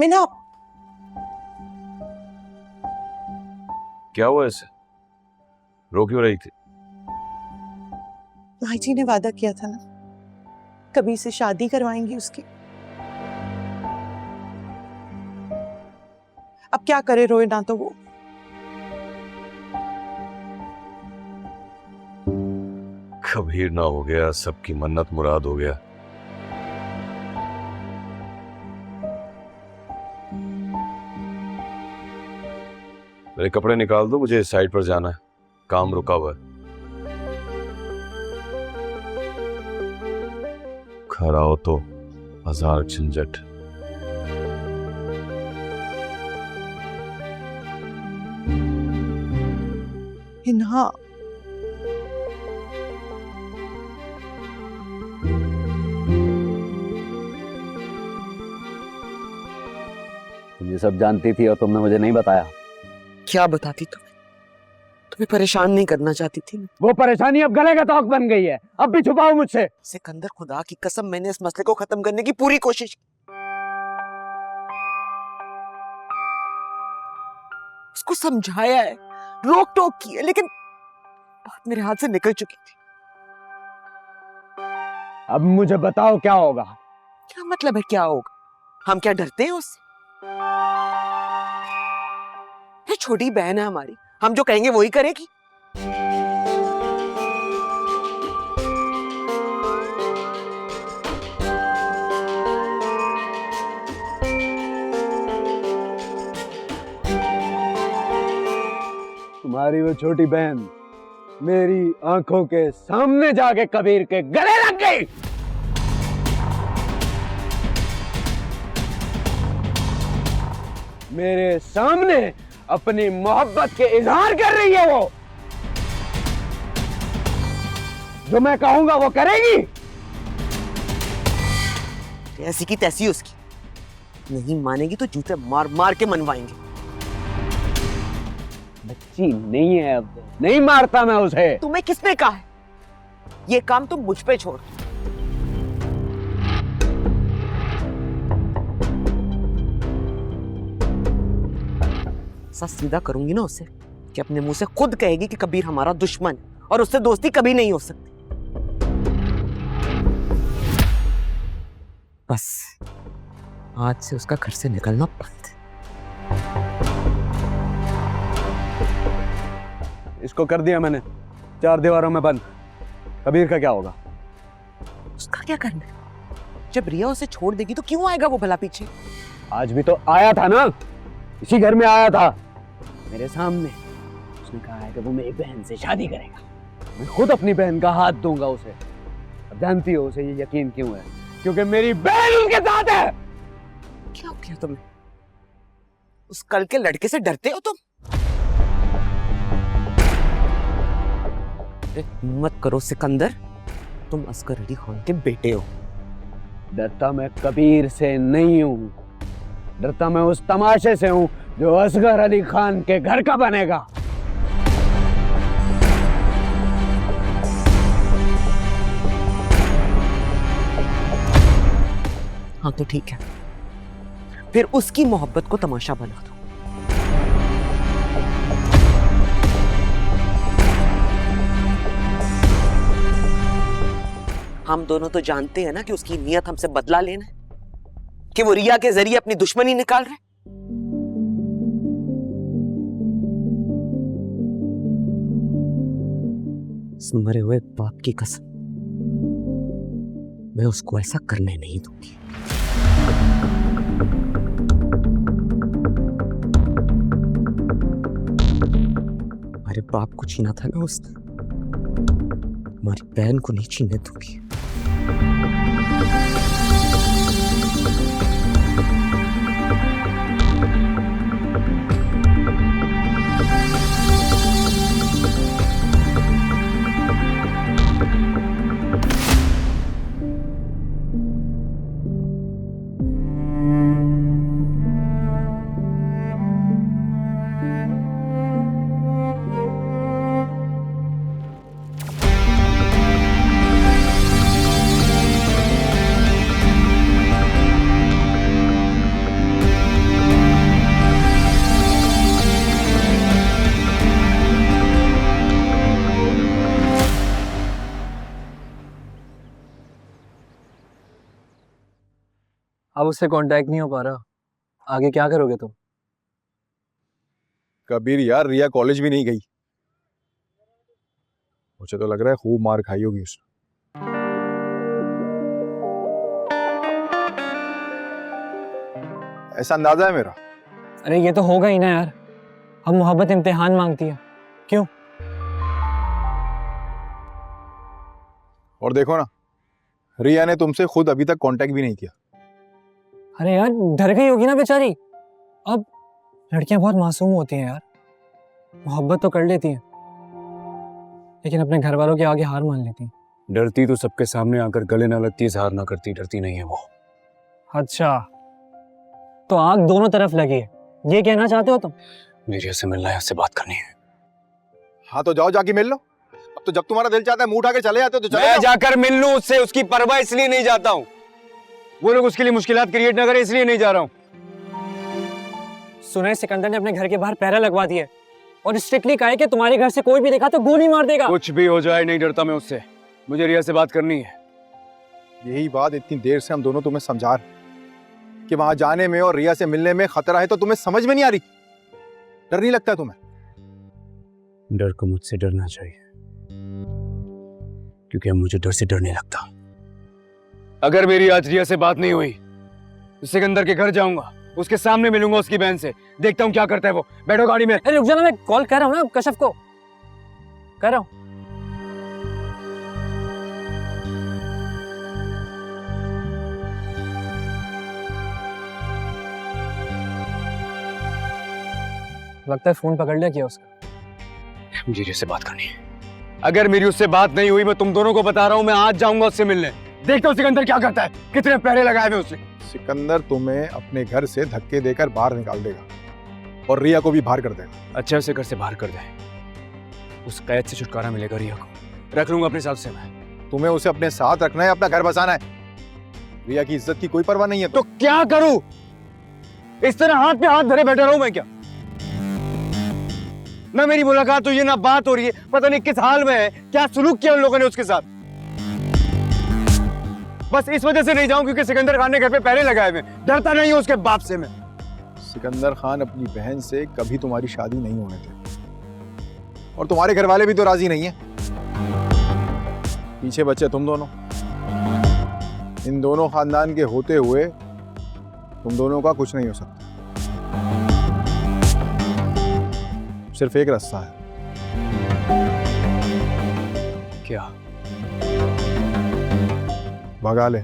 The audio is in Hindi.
मीना, क्या हुआ ऐसे? रो क्यों रही थी? भाई जी ने वादा किया था ना, कभी से शादी करवाएंगी उसकी। अब क्या करे, रोए ना तो वो। कबीर ना हो गया, सबकी मन्नत मुराद हो गया। मेरे कपड़े निकाल दो, मुझे साइड पर जाना है, काम रुका हुआ है। घर आओ तो हजार झंझट। हिना, तुम ये सब जानती थी और तुमने मुझे नहीं बताया। क्या बताती तुम्हें? तुम्हें परेशान नहीं करना चाहती थी। वो परेशानी अब गले का तौक बन गई है, अब भी छुपाओ मुझसे। सिकंदर, खुदा की कसम, मैंने इस मसले को खत्म करने की पूरी कोशिश की। उसको समझाया है, रोक टोक की है, लेकिन बात मेरे हाथ से निकल चुकी थी। अब मुझे बताओ क्या होगा? क्या मतलब है क्या होगा? हम क्या डरते हैं उससे? ये छोटी बहन है हमारी, हम जो कहेंगे वही करेगी। तुम्हारी वो छोटी बहन मेरी आंखों के सामने जाके कबीर के गले लग गई। मेरे सामने अपनी मोहब्बत के इजहार कर रही है वो। जो मैं कहूंगा वो करेगी। ऐसी की तैसी उसकी, नहीं मानेगी तो जूते मार मार के मनवाएंगे। बच्ची नहीं है, अब नहीं मारता मैं उसे। तुम्हें किसने कहा है? ये काम तुम मुझ पे छोड़। सीधा करूंगी ना उसे कि अपने मुंह से खुद कहेगी कि कबीर हमारा दुश्मन है और उससे दोस्ती कभी नहीं हो सकती। बस आज से उसका घर से निकलना बंद। इसको कर दिया मैंने 4 दीवारों में बंद। कबीर का क्या होगा? उसका क्या करना है? जब रिया उसे छोड़ देगी तो क्यों आएगा वो भला पीछे? आज भी तो आया था ना, इसी घर में आया था मेरे सामने। उसने कहा है कि वो मेरी बहन से शादी करेगा। मैं खुद अपनी बहन का हाथ दूंगा उसे। अब जानती हो उसे ये यकीन क्यों है? क्योंकि मेरी बहन उसके साथ है। क्या हो गया तुम्हें? उस कल के लड़के से डरते हो तुम? मत करो सिकंदर, तुम असगर अली खान के बेटे हो। डरता मैं कबीर से नहीं हूं, डरता मैं उस तमाशे से हूं जो असगर अली खान के घर का बनेगा। हाँ तो ठीक है, फिर उसकी मोहब्बत को तमाशा बना दो। हम दोनों तो जानते हैं ना कि उसकी नीयत हमसे बदला लेना है, कि वो रिया के जरिए अपनी दुश्मनी निकाल रहे। मरे हुए बाप की कसम, मैं उसको ऐसा करने नहीं दूंगी। हमारे बाप को छीना था ना उसने, हमारी बहन को नहीं छीनने दूंगी। अब उससे कांटेक्ट नहीं हो पा रहा, आगे क्या करोगे तुम? कबीर यार, रिया कॉलेज भी नहीं गई। मुझे तो लग रहा है खूब मार खाई होगी उसने। ऐसा अंदाजा है मेरा। अरे ये तो होगा ही ना यार, अब मोहब्बत इम्तिहान मांगती है। क्यों? और देखो ना, रिया ने तुमसे खुद अभी तक कांटेक्ट भी नहीं किया। अरे यार डर गई होगी ना बेचारी। अब लड़कियां बहुत मासूम होती हैं यार, मोहब्बत तो कर लेती हैं लेकिन अपने घर वालों के आगे हार मान लेती हैं। डरती तो सबके सामने आकर गले ना लगती, इजहार ना करती, डरती नहीं है वो। अच्छा, तो आग दोनों तरफ लगी है, ये कहना चाहते हो तुम? मेरे से मिलना है, उससे बात करनी है। हाँ तो जाओ, जाके मिल लो। अब तो जब तुम्हारा दिल चाहता है मुंह उठा के चले जाते हो तो चले मैं जाओ। जाकर मिल लूं उससे, उसकी परवाह इसलिए नहीं जाता हूँ। वो लोग उसके लिए मुश्किलात क्रिएट ना करें इसलिए नहीं जा रहा हूँ। सुना है सिकंदर ने अपने घर के बाहर पहरा लगवा दिया है और स्ट्रिक्टली कहा है कि तुम्हारे घर से कोई भी देखा तो गोली मार देगा। कुछ भी हो जाए, नहीं डरता मैं उससे। मुझे रिया से बात करनी है। यही बात इतनी देर से हम दोनों तुम्हें समझा रहे कि वहां जाने में और रिया से मिलने में खतरा है, तो तुम्हें समझ में नहीं आ रही? डर नहीं लगता तुम्हें? डर को मुझसे डरना चाहिए, क्योंकि अब मुझे डर से डर नहीं लगता। अगर मेरी आज रिया से बात नहीं हुई तो सिकंदर के घर जाऊंगा, उसके सामने मिलूंगा उसकी बहन से, देखता हूँ क्या करता है वो। बैठो गाड़ी में। अरे रुक जाना, मैं कॉल कर रहा हूँ ना कशफ को, कर रहा हूँ। लगता है फोन पकड़ लिया क्या उसका। मुझे रिया से बात करनी है। अगर मेरी उससे बात नहीं हुई, मैं तुम दोनों को बता रहा हूँ, मैं आज जाऊंगा उससे मिलने, देखता हूँ सिकंदर क्या करता है, कितने पहरे लगाए हुए उसने। सिकंदर तुम्हें अपने घर से धक्के देकर बाहर निकाल देगा और रिया को भी बाहर कर देगा। अच्छा उसे घर से बाहर कर दे, उस कैद से छुटकारा मिलेगा। रिया को रख लूंगा अपने हिसाब से मैं। तुम्हें उसे अपने साथ रखना है, अपना घर बसाना है। रिया की इज्जत की कोई परवाह नहीं है। तो क्या करूं? इस तरह हाथ पे हाथ धरे बैठा रहूं मैं क्या? ना मेरी मुलाकात हुई है, ना बात हो रही है, पता नहीं किस हाल में है, क्या सुलूक किया उन लोगों ने उसके साथ। बस इस वजह से नहीं जाऊं क्योंकि सिकंदर खान ने घर पे पहरे लगाए हुए। डरता नहीं हूं उसके बाप से मैं। सिकंदर खान अपनी बहन से कभी तुम्हारी शादी नहीं होने थे, और तुम्हारे घर वाले भी तो राजी नहीं है। पीछे बच्चे तुम दोनों, इन दोनों खानदान के होते हुए तुम दोनों का कुछ नहीं हो सकता। सिर्फ एक रास्ता है। क्या? भगा ले।